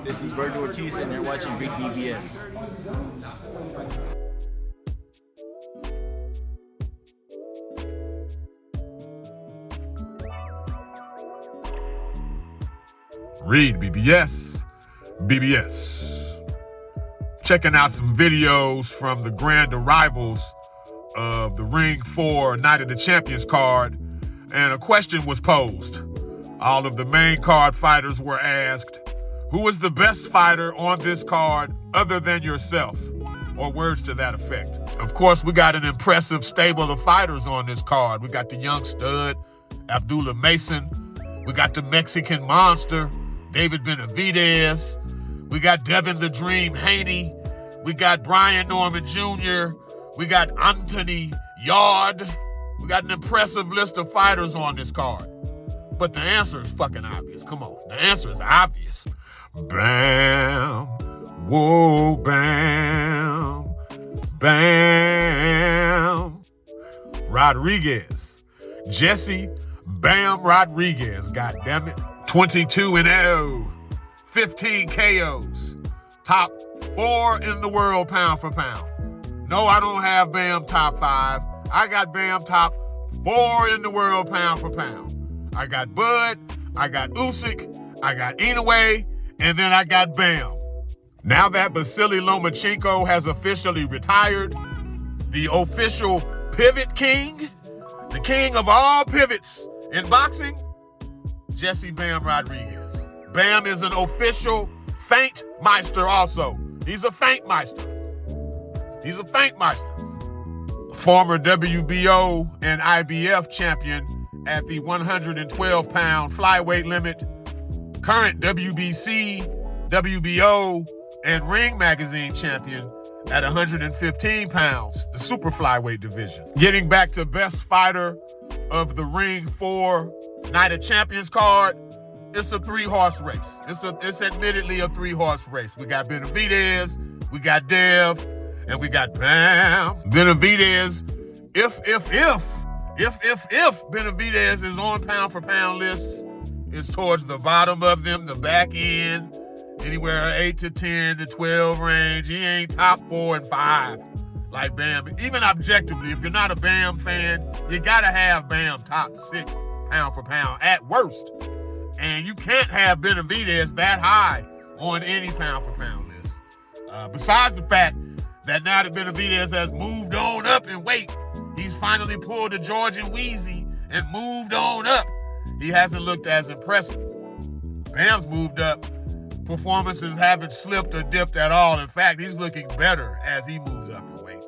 This is Virgil Ortiz, and you're watching REED-BBS. REED-BBS, BBS. Checking out some videos from the grand arrivals of the Ring 4 Night of the Champions card, and a question was posed. All of the main card fighters were asked, who is the best fighter on this card other than yourself? Or words to that effect. Of course, we got an impressive stable of fighters on this card. We got the young stud, Abdullah Mason. We got the Mexican monster, David Benavidez. We got Devin the Dream Haney. We got Brian Norman Jr. We got Anthony Yard. We got an impressive list of fighters on this card. But the answer is fucking obvious. Come on. The answer is obvious. Bam. Whoa, bam. Bam. Rodriguez. Jesse Bam Rodriguez. God damn it. 22-0. 15 KOs. Top 4 in the world pound for pound. No, I don't have Bam top 5. I got Bam top 4 in the world pound for pound. I got Bud, I got Usyk, I got Inoue, and then I got Bam. Now that Vasily Lomachenko has officially retired, the official pivot king, the king of all pivots in boxing, Jesse Bam Rodriguez. Bam is an official feint meister also. He's a feint meister. He's a feint meister. Former WBO and IBF champion at the 112-pound flyweight limit, current WBC, WBO, and Ring Magazine champion at 115 pounds, the super flyweight division. Getting back to best fighter of the Ring 4 Night of Champions card, it's a 3-horse race. It's admittedly a 3-horse race. We got Benavidez, we got Dev, and we got Bam. Benavidez, if Benavidez is on pound for pound lists, it's towards the bottom of them, the back end, anywhere 8 to 10 to 12 range. He ain't top 4 and 5 like Bam. Even objectively, if you're not a Bam fan, you gotta have Bam top 6 pound for pound at worst. And you can't have Benavidez that high on any pound for pound list. Besides the fact that now that Benavidez has moved on up in weight, he's finally pulled the Georgian Wheezy and moved on up. He hasn't looked as impressive. Bam's moved up. Performances haven't slipped or dipped at all. In fact, he's looking better as he moves up in weight.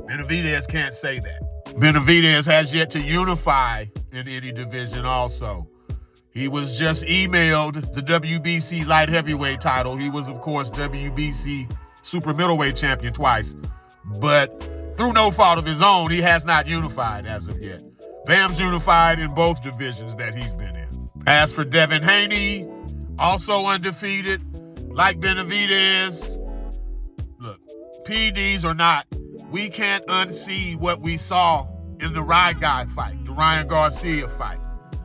Benavidez can't say that. Benavidez has yet to unify in any division also. He was just emailed the WBC light heavyweight title. He was, of course, WBC super middleweight champion twice. But through no fault of his own, he has not unified as of yet. Bam's unified in both divisions that he's been in. As for DevinHaney, also undefeated, like Benavidez. Look, PEDs or not, we can't unsee what we saw in the Ride Guy fight, the RyanGarcia fight.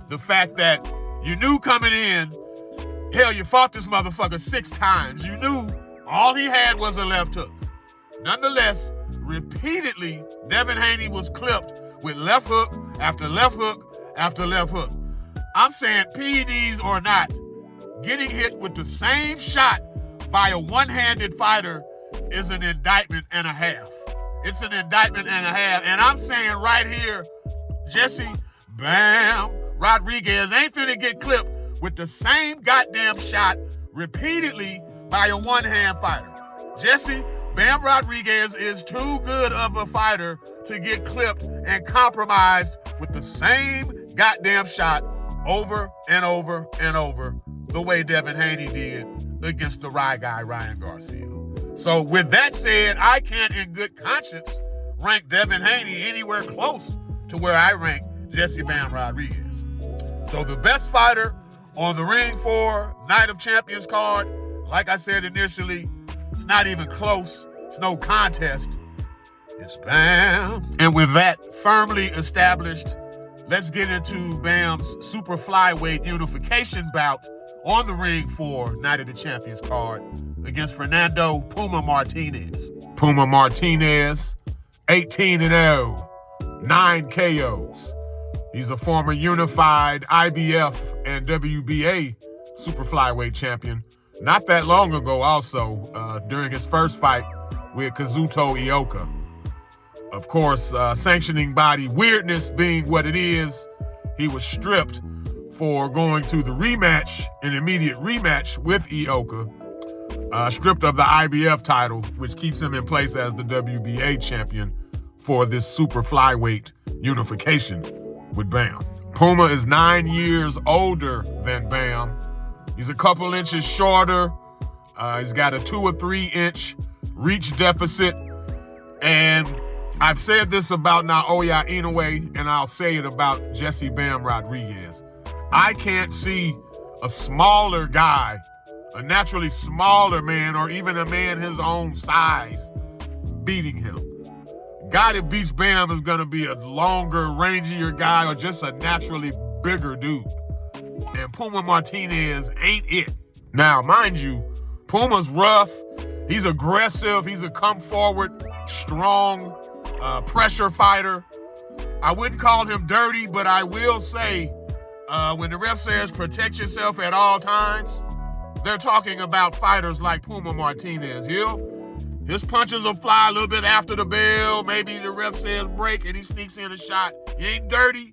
The fact that you knew coming in, hell, you fought this motherfucker 6 times. You knew all he had was a left hook. Nonetheless, repeatedly, DevinHaney was clipped with left hook after left hook after left hook. I'm saying PEDs or not, getting hit with the same shot by a one-handed fighter is an indictment and a half. It's an indictment and a half. And I'm saying right here, Jesse Bam Rodriguez ain't finna get clipped with the same goddamn shot repeatedly by a one-hand fighter. Jesse Bam Rodriguez is too good of a fighter to get clipped and compromised with the same goddamn shot over and over and over the way DevinHaney did against the Rye guy, RyanGarcia. So with that said, I can't in good conscience rank DevinHaney anywhere close to where I rank Jesse Bam Rodriguez. So the best fighter on the Ring 4 Night of Champions card, like I said initially, it's not even close. It's no contest. It's Bam. And with that firmly established, let's get into Bam's super flyweight unification bout on the ring for Night of the Champions card against Fernando PUMA Martinez. PUMA Martinez, 18-0, 9 KOs. He's a former unified IBF and WBA super flyweight champion. Not that long ago also, during his first fight with Kazuto Ioka. Of course, sanctioning body weirdness being what it is, he was stripped for going to the rematch, an immediate rematch with Ioka, stripped of the IBF title, which keeps him in place as the WBA champion for this super flyweight unification with Bam. PUMA is 9 years older than Bam. He's a couple inches shorter. He's got a 2 or 3 inch reach deficit. And I've said this about Naoya Inoue, and I'll say it about Jesse Bam Rodriguez. I can't see a smaller guy, a naturally smaller man, or even a man his own size beating him. Guy that beats Bam is gonna be a longer, rangier guy, or just a naturally bigger dude. And PUMA Martinez ain't it. Now, mind you, PUMA's rough, he's aggressive, he's a come forward, strong, pressure fighter. I wouldn't call him dirty, but I will say, when the ref says protect yourself at all times, they're talking about fighters like PUMA Martinez. His punches will fly a little bit after the bell. Maybe the ref says break and he sneaks in a shot. He ain't dirty,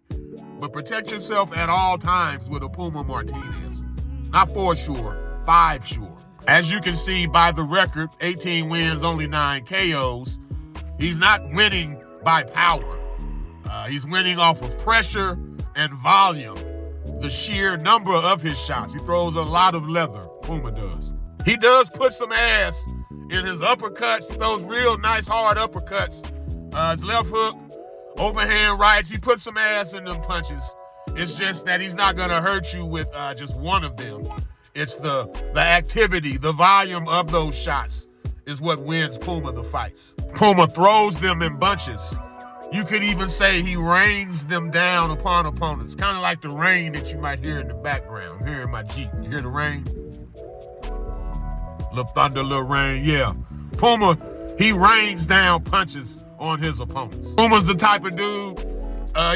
but protect yourself at all times with a PUMA Martinez. Not 4 sure, 5 sure. As you can see by the record, 18 wins, only 9 KOs. He's not winning by power. He's winning off of pressure and volume. The sheer number of his shots. He throws a lot of leather, PUMA does. He does put some ass in his uppercuts, those real nice hard uppercuts. His left hook, overhand rights, he puts some ass in them punches. It's just that he's not gonna hurt you with just one of them. It's the activity, the volume of those shots is what wins PUMA the fights. PUMA throws them in bunches. You could even say he rains them down upon opponents. Kind of like the rain that you might hear in the background. I'm hearing my Jeep. You hear the rain? Little thunder, little rain, yeah. PUMA, he rains down punches on his opponents. PUMA's the type of dude,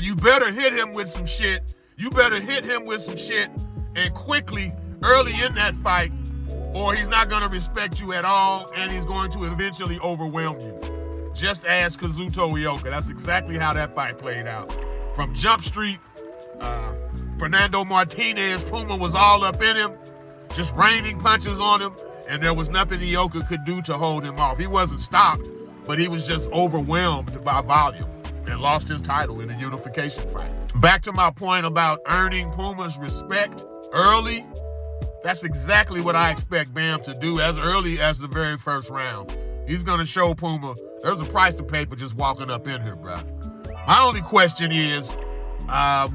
you better hit him with some shit. You better hit him with some shit and quickly, early in that fight, or he's not gonna respect you at all and he's going to eventually overwhelm you. Just ask Kazuto Ioka. That's exactly how that fight played out. From Jump Street, Fernando Martinez, PUMA was all up in him, just raining punches on him, and there was nothing Ioka could do to hold him off. He wasn't stopped, but he was just overwhelmed by volume and lost his title in a unification fight. Back to my point about earning PUMA's respect early, that's exactly what I expect Bam to do as early as the very first round. He's gonna show PUMA there's a price to pay for just walking up in here, bro. My only question is,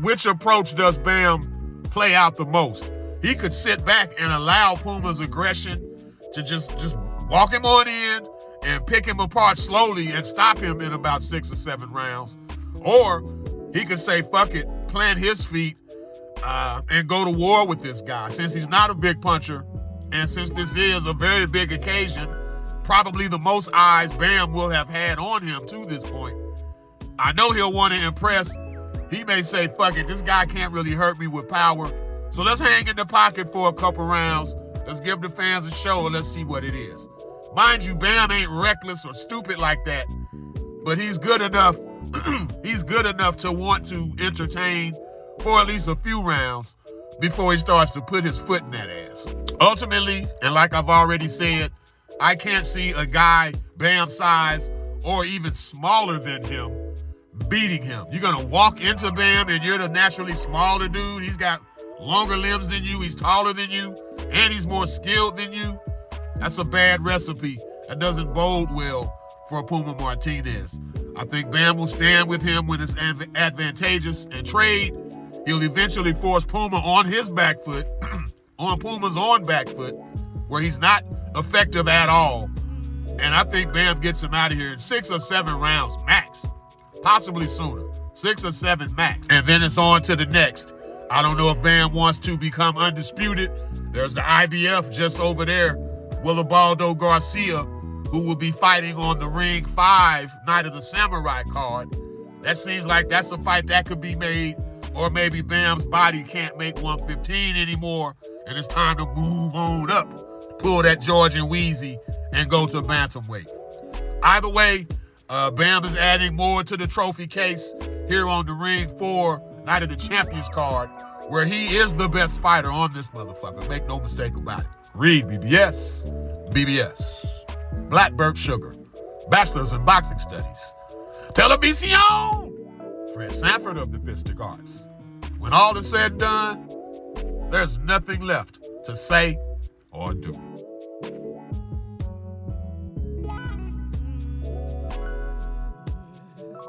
which approach does Bam play out the most? He could sit back and allow PUMA's aggression to just walk him on in and pick him apart slowly and stop him in about 6 or 7 rounds. Or he could say, fuck it, plant his feet and go to war with this guy. Since he's not a big puncher, and since this is a very big occasion, probably the most eyes Bam will have had on him to this point. I know he'll want to impress. He may say, fuck it, this guy can't really hurt me with power. So let's hang in the pocket for a couple rounds. Let's give the fans a show and let's see what it is. Mind you, Bam ain't reckless or stupid like that, but he's good enough. He's good enough to want to entertain for at least a few rounds before he starts to put his foot in that ass. Ultimately, and like I've already said, I can't see a guy Bam size or even smaller than him beating him. You're gonna walk into Bam and you're the naturally smaller dude. He's got longer limbs than you, he's taller than you, and he's more skilled than you. That's a bad recipe. That doesn't bode well for PUMA Martinez. I think Bam will stand with him when it's advantageous and trade. He'll eventually force PUMA on his back foot, on PUMA's on back foot, where he's not effective at all. And I think Bam gets him out of here in 6 or 7 rounds max, possibly sooner. 6 or 7 max. And then it's on to the next. I don't know if Bam wants to become undisputed. There's the IBF just over there. Willibaldo Garcia, who will be fighting on the Ring 5 Night of the Samurai card. That seems like that's a fight that could be made, or maybe Bam's body can't make 115 anymore, and it's time to move on up, pull that Georgian Wheezy, and go to bantamweight. Either way, Bam is adding more to the trophy case here on the Ring 4 Night of the Champions card, where he is the best fighter on this motherfucker. Make no mistake about it. REED-BBS, BBS, Blackbird Sugar, Bachelor's in Boxing Studies, Television, Fred Sanford of the Fistic Arts. When all is said and done, there's nothing left to say or do.